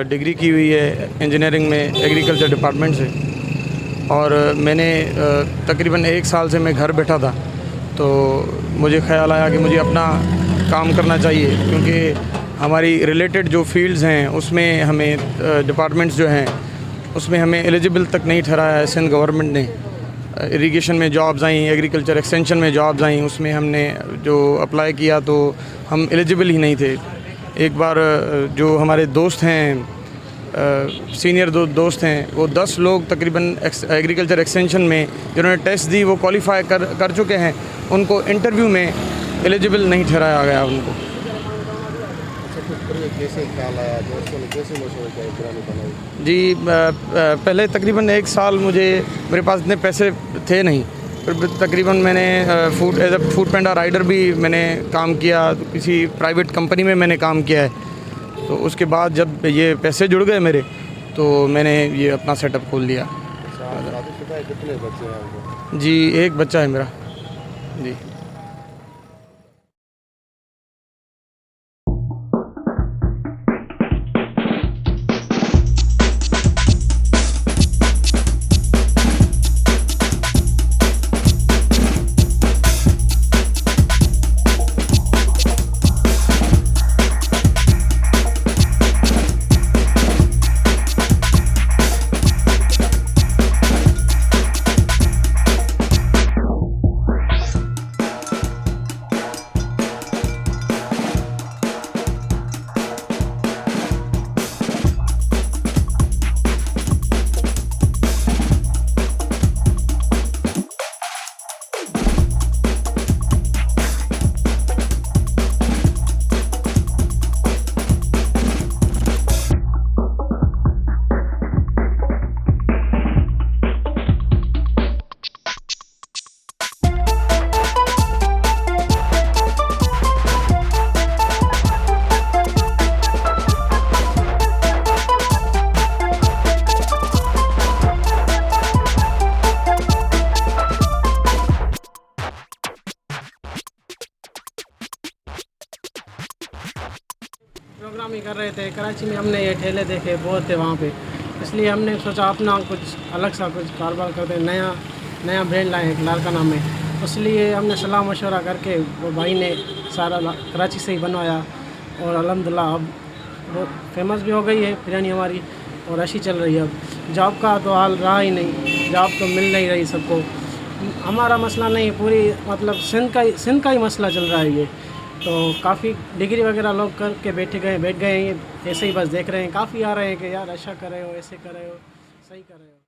Degree की हुई है इंजीनियरिंग में एग्रीकल्चर डिपार्टमेंट से। और मैंने तकरीबन 1 साल से मैं घर बैठा था, तो मुझे ख़्याल आया कि मुझे अपना काम करना चाहिए, क्योंकि हमारी रिलेटेड जो फील्ड्स हैं उसमें हमें डिपार्टमेंट्स जो हैं उसमें हमें एलिजिबल तक नहीं ठहराया है सिंध गवर्नमेंट ने। इरिगेशन में जॉब्स आई, एग्रीकल्चर एक्सटेंशन में जॉब्स आई, उसमें हमने जो अप्लाई किया तो हम एलिजिबल ही नहीं थे। एक बार जो हमारे दोस्त हैं, सीनियर दोस्त हैं, वो 10 लोग तकरीबन एग्रीकल्चर एक्सटेंशन में जिन्होंने टेस्ट दी वो क्वालिफाई कर चुके हैं, उनको इंटरव्यू में एलिजिबल नहीं ठहराया गया उनको। कैसे ख्याल आया, दोस्तों ने कैसे मशवरा किया बिरयानी बनाई? जी, पहले तकरीबन 1 साल मेरे पास इतने पैसे थे नहीं, फिर तकरीबन मैंने as a food panda rider भी मैंने काम किया, किसी प्राइवेट कंपनी में मैंने काम किया है। तो उसके बाद जब ये पैसे जुड़ गए मेरे, तो मैंने ये अपना सेटअप खोल लिया। शादीशुदा है, कितने बच्चे हैं आपको? जी, 1 बच्चा है मेरा जी। प्रोग्राम ही कर रहे थे कराची में, हमने ये ठेले देखे बहुत थे वहाँ पे, इसलिए हमने सोचा अपना कुछ अलग सा कुछ कारोबार करते, नया ब्रांड लाए एक लारकाना में। इसलिए हमने सलाह मशवरा करके वो भाई ने सारा कराची से ही बनवाया, और अल्हम्दुलिल्लाह अब वो फेमस भी हो गई है बिरयानी हमारी, और अच्छी चल रही है। अब जॉब का तो हाल रहा ही नहीं, जॉब तो मिल नहीं रही सबको। हमारा मसला नहीं, पूरी मतलब सिंध का ही मसला चल रहा है ये। तो काफ़ी डिग्री वगैरह लोग करके बैठ गए हैं, ऐसे ही बस देख रहे हैं। काफ़ी आ रहे हैं कि यार ऐसा कर रहे हो, ऐसे कर रहे हो, सही कर रहे हो।